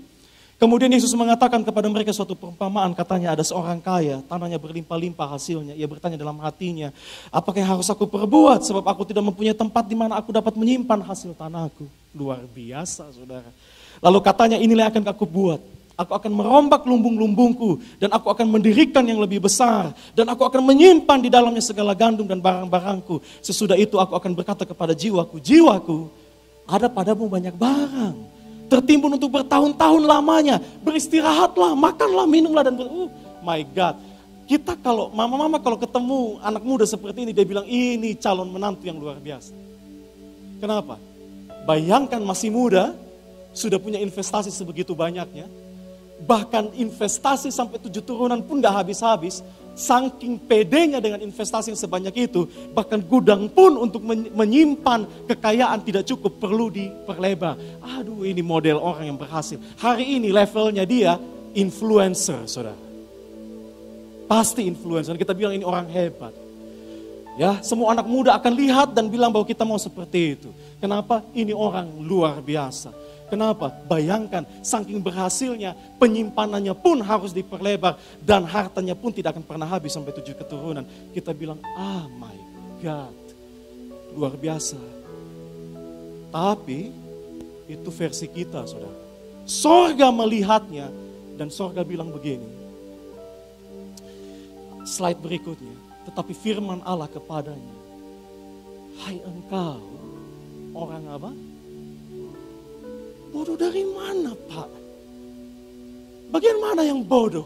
Speaker 1: Kemudian Yesus mengatakan kepada mereka suatu perumpamaan, katanya ada seorang kaya, tanahnya berlimpah-limpah hasilnya. Ia bertanya dalam hatinya, apakah yang harus aku perbuat sebab aku tidak mempunyai tempat di mana aku dapat menyimpan hasil tanahku. Luar biasa saudara. Lalu katanya inilah yang akan aku buat. Aku akan merombak lumbung-lumbungku dan aku akan mendirikan yang lebih besar. Dan aku akan menyimpan di dalamnya segala gandum dan barang-barangku. Sesudah itu aku akan berkata kepada jiwaku, jiwaku ada padamu banyak barang. Tertimbun untuk bertahun-tahun lamanya. Beristirahatlah, makanlah, minumlah dan my God. Kita kalau, mama-mama kalau ketemu anak muda seperti ini, dia bilang ini calon menantu yang luar biasa. Kenapa? Bayangkan masih muda, sudah punya investasi sebegitu banyaknya. Bahkan investasi sampai 7 turunan pun gak habis-habis. Saking pedenya dengan investasi yang sebanyak itu, bahkan gudang pun untuk menyimpan kekayaan tidak cukup, perlu diperlebar. Aduh, ini model orang yang berhasil. Hari ini levelnya dia influencer, saudara. Pasti influencer. Kita bilang ini orang hebat. Ya, semua anak muda akan lihat dan bilang bahwa kita mau seperti itu. Kenapa? Ini orang luar biasa. Kenapa? Bayangkan, saking berhasilnya, penyimpanannya pun harus diperlebar. Dan hartanya pun tidak akan pernah habis sampai 7 keturunan. Kita bilang, ah my God, luar biasa. Tapi, itu versi kita saudara. Sorga melihatnya, dan sorga bilang begini. Slide berikutnya, tetapi firman Allah kepadanya. Hai engkau, orang apa? Bodoh dari mana Pak? Bagian mana yang bodoh?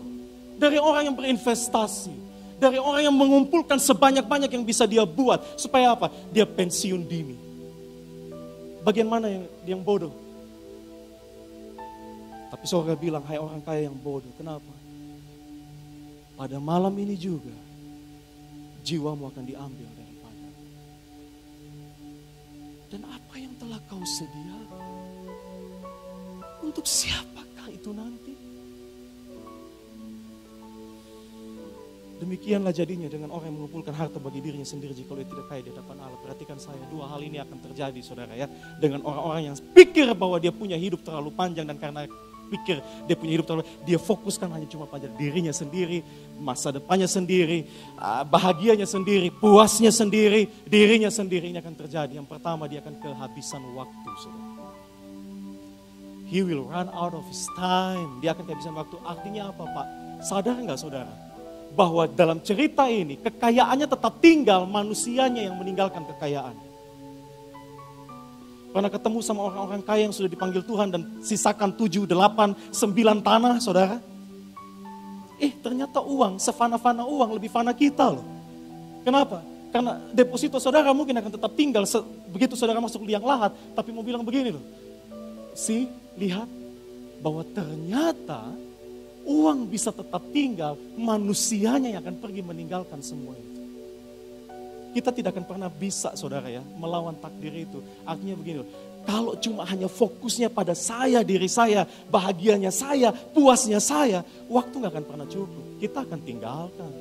Speaker 1: Dari orang yang berinvestasi. Dari orang yang mengumpulkan sebanyak-banyak yang bisa dia buat. Supaya apa? Dia pensiun dini. Bagian mana yang bodoh? Tapi surga bilang, hai orang kaya yang bodoh. Kenapa? Pada malam ini juga, jiwamu akan diambil daripada. Dan apa yang telah kau sediakan? Untuk siapakah itu nanti? Demikianlah jadinya dengan orang yang mengumpulkan harta bagi dirinya sendiri jika dia tidak kaya di hadapan Allah. Perhatikan saya, 2 hal ini akan terjadi saudara ya. Dengan orang-orang yang pikir bahwa dia punya hidup terlalu panjang dan karena pikir dia punya hidup terlalu, dia fokuskan hanya cuma pada dirinya sendiri, masa depannya sendiri, bahagianya sendiri, puasnya sendiri, dirinya sendiri. Ini akan terjadi. Yang pertama, dia akan kehabisan waktu saudara. He will run out of his time. Dia akan kehabisan waktu. Artinya apa Pak? Sadar nggak saudara? bahwa dalam cerita ini kekayaannya tetap tinggal, manusianya yang meninggalkan kekayaan. Pernah ketemu sama orang-orang kaya yang sudah dipanggil Tuhan dan sisakan 7, 8, 9 tanah, saudara? Ternyata uang, sefana-fana uang, lebih fana kita loh. Kenapa? Karena deposito saudara mungkin akan tetap tinggal begitu saudara masuk liang lahat, tapi mau bilang begini loh. Lihat bahwa ternyata uang bisa tetap tinggal, manusianya yang akan pergi meninggalkan semua itu. Kita tidak akan pernah bisa, saudara ya, melawan takdir itu. Artinya begini loh, kalau cuma hanya fokusnya pada saya, diri saya, bahagianya saya, puasnya saya, waktu gak akan pernah cukup. Kita akan tinggalkan.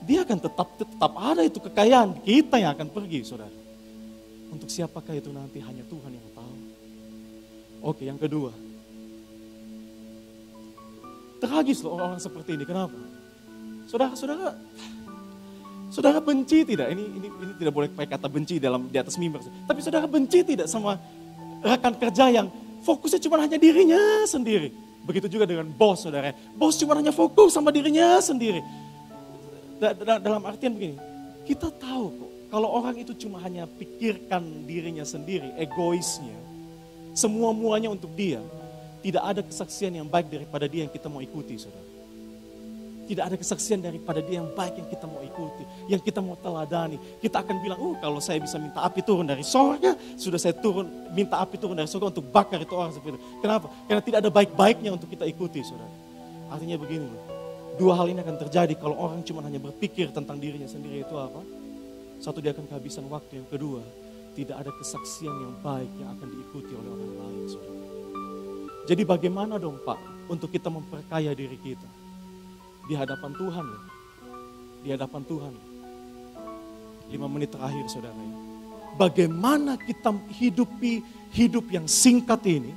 Speaker 1: Dia akan tetap ada itu kekayaan, kita yang akan pergi, saudara. Untuk siapakah itu nanti hanya Tuhan yang tahu. Oke, yang kedua. Tragis loh orang-orang seperti ini, kenapa? Saudara benci tidak? Ini tidak boleh pakai kata benci di atas mimbar. Tapi saudara benci tidak sama rekan kerja yang fokusnya cuma hanya dirinya sendiri. Begitu juga dengan bos, saudara. Bos cuma hanya fokus sama dirinya sendiri. Dalam artian begini, kita tahu kok, kalau orang itu cuma hanya pikirkan dirinya sendiri, egoisnya, semua-muanya untuk dia, tidak ada kesaksian yang baik daripada dia yang kita mau ikuti, saudara. Tidak ada kesaksian daripada dia yang baik yang kita mau ikuti, yang kita mau teladani. Kita akan bilang, kalau saya bisa minta api turun dari sorga, sudah saya minta api turun dari sorga untuk bakar itu orang seperti itu. Kenapa? Karena tidak ada baik-baiknya untuk kita ikuti, saudara. Artinya begini loh, dua hal ini akan terjadi kalau orang cuma hanya berpikir tentang dirinya sendiri. Itu apa? Satu, dia akan kehabisan waktu. Yang kedua, tidak ada kesaksian yang baik yang akan diikuti oleh orang lain, saudara. Jadi bagaimana dong Pak untuk kita memperkaya diri kita? Di hadapan Tuhan loh. Di hadapan Tuhan. 5 menit terakhir saudara. Bagaimana kita hidupi hidup yang singkat ini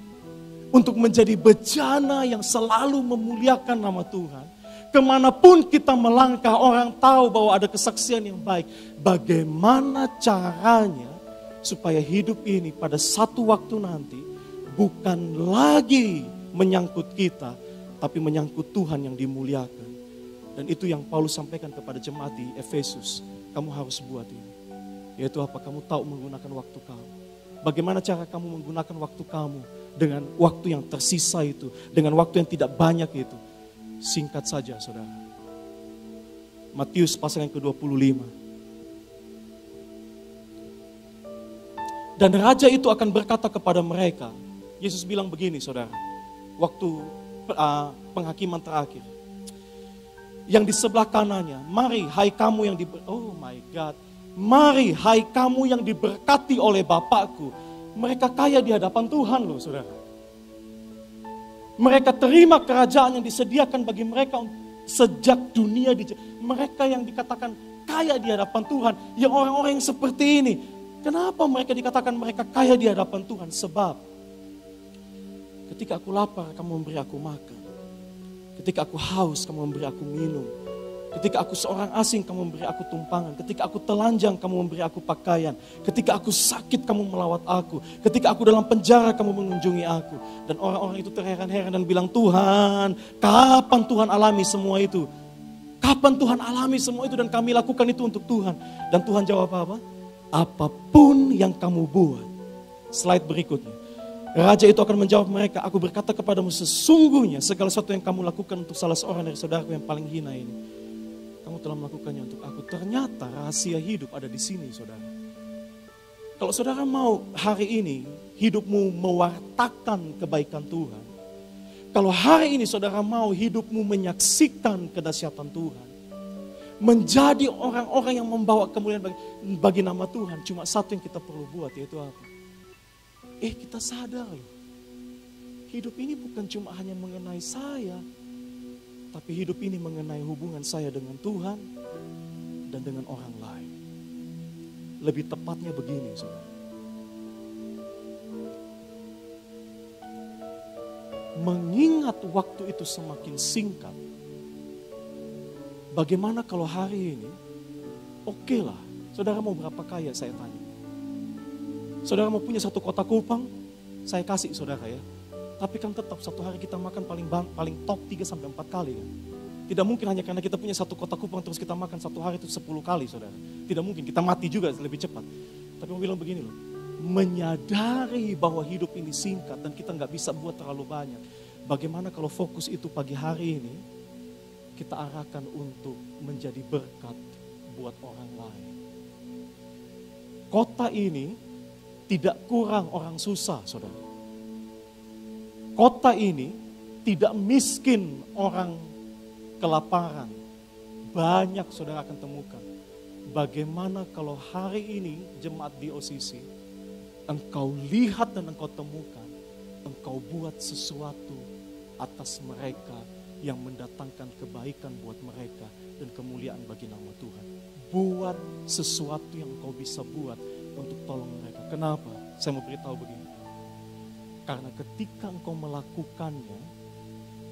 Speaker 1: untuk menjadi bejana yang selalu memuliakan nama Tuhan. Kemanapun kita melangkah, orang tahu bahwa ada kesaksian yang baik. Bagaimana caranya supaya hidup ini pada satu waktu nanti bukan lagi menyangkut kita, tapi menyangkut Tuhan yang dimuliakan. Dan itu yang Paulus sampaikan kepada jemaat di Efesus. Kamu harus buat ini. Yaitu apa? Kamu tahu menggunakan waktu kamu. Bagaimana cara kamu menggunakan waktu kamu dengan waktu yang tersisa itu, dengan waktu yang tidak banyak itu. Singkat saja saudara. Matius pasal yang ke-25. Dan raja itu akan berkata kepada mereka. Yesus bilang begini saudara. Waktu penghakiman terakhir. Yang di sebelah kanannya, mari hai kamu yang mari hai kamu yang diberkati oleh Bapakku. Mereka kaya di hadapan Tuhan loh saudara. Mereka terima kerajaan yang disediakan bagi mereka sejak dunia mereka yang dikatakan kaya di hadapan Tuhan. Yang orang-orang yang seperti ini, kenapa mereka dikatakan mereka kaya di hadapan Tuhan? Sebab ketika aku lapar, kamu memberi aku makan. Ketika aku haus, kamu memberi aku minum. Ketika aku seorang asing, kamu memberi aku tumpangan. Ketika aku telanjang, kamu memberi aku pakaian. Ketika aku sakit, kamu melawat aku. Ketika aku dalam penjara, kamu mengunjungi aku. Dan orang-orang itu terheran-heran dan bilang, Tuhan, kapan Tuhan alami semua itu? Kapan Tuhan alami semua itu dan kami lakukan itu untuk Tuhan? Dan Tuhan jawab apa? Apapun yang kamu buat. Slide berikutnya. Raja itu akan menjawab mereka, aku berkata kepadamu sesungguhnya segala sesuatu yang kamu lakukan untuk salah seorang dari saudaraku yang paling hina ini, kamu telah melakukannya untuk aku. Ternyata rahasia hidup ada di sini saudara. Kalau saudara mau hari ini hidupmu mewartakan kebaikan Tuhan. Kalau hari ini saudara mau hidupmu menyaksikan kedahsyatan Tuhan. Menjadi orang-orang yang membawa kemuliaan bagi nama Tuhan. Cuma satu yang kita perlu buat, yaitu apa? Kita sadar loh, hidup ini bukan cuma hanya mengenai saya, tapi hidup ini mengenai hubungan saya dengan Tuhan dan dengan orang lain. Lebih tepatnya begini, saudara. Mengingat waktu itu semakin singkat, bagaimana kalau hari ini, oke lah, saudara mau berapa kaya saya tanya. Saudara mau punya satu kota Kupang, saya kasih saudara ya. Tapi kan tetap satu hari kita makan paling top 3-4 kali kan. Tidak mungkin hanya karena kita punya satu kotak kupang terus kita makan satu hari itu 10 kali, saudara. Tidak mungkin, kita mati juga lebih cepat. Tapi mau bilang begini loh, menyadari bahwa hidup ini singkat dan kita nggak bisa buat terlalu banyak. Bagaimana kalau fokus itu pagi hari ini, kita arahkan untuk menjadi berkat buat orang lain. Kota ini tidak kurang orang susah, saudara. Kota ini tidak miskin orang kelaparan. Banyak saudara akan temukan. Bagaimana kalau hari ini jemaat di OCC, engkau lihat dan engkau temukan, engkau buat sesuatu atas mereka yang mendatangkan kebaikan buat mereka dan kemuliaan bagi nama Tuhan. Buat sesuatu yang engkau bisa buat untuk tolong mereka. Kenapa? Saya mau beritahu begini. Karena ketika engkau melakukannya,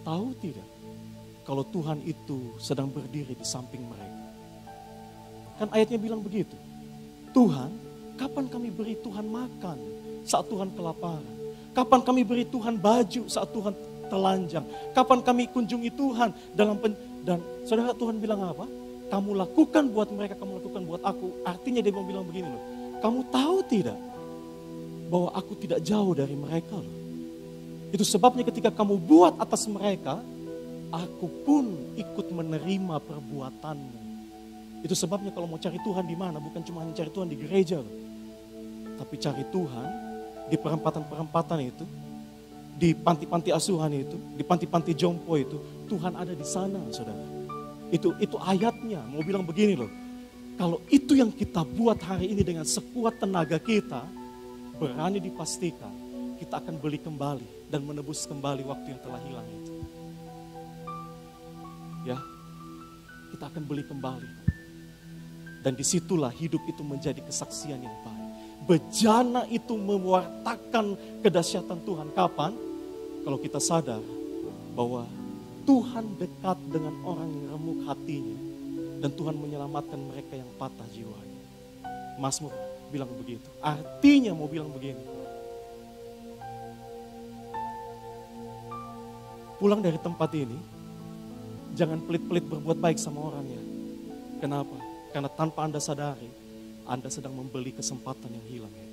Speaker 1: tahu tidak kalau Tuhan itu sedang berdiri di samping mereka. Kan ayatnya bilang begitu. Tuhan, kapan kami beri Tuhan makan saat Tuhan kelaparan? Kapan kami beri Tuhan baju saat Tuhan telanjang? Kapan kami kunjungi Tuhan dan saudara, Tuhan bilang apa? Kamu lakukan buat mereka, kamu lakukan buat aku. Artinya dia mau bilang begini loh. Kamu tahu tidak bahwa aku tidak jauh dari mereka loh. Itu sebabnya ketika kamu buat atas mereka, aku pun ikut menerima perbuatanmu. Itu sebabnya kalau mau cari Tuhan di mana, bukan cuma hanya cari Tuhan di gereja loh. Tapi cari Tuhan di perempatan-perempatan itu, di panti-panti asuhan itu, di panti-panti jompo itu, Tuhan ada di sana, saudara. Itu ayatnya, mau bilang begini loh. Kalau itu yang kita buat hari ini dengan sekuat tenaga kita, berani dipastikan kita akan beli kembali dan menebus kembali waktu yang telah hilang itu. Ya, kita akan beli kembali. Dan disitulah hidup itu menjadi kesaksian yang baik. Bejana itu mewartakan kedahsyatan Tuhan. Kapan? Kalau kita sadar bahwa Tuhan dekat dengan orang yang remuk hatinya. Dan Tuhan menyelamatkan mereka yang patah jiwanya. Mazmur bilang begitu. Artinya mau bilang begini. Pulang dari tempat ini, jangan pelit-pelit berbuat baik sama orang ya. Kenapa? Karena tanpa Anda sadari, Anda sedang membeli kesempatan yang hilang ya.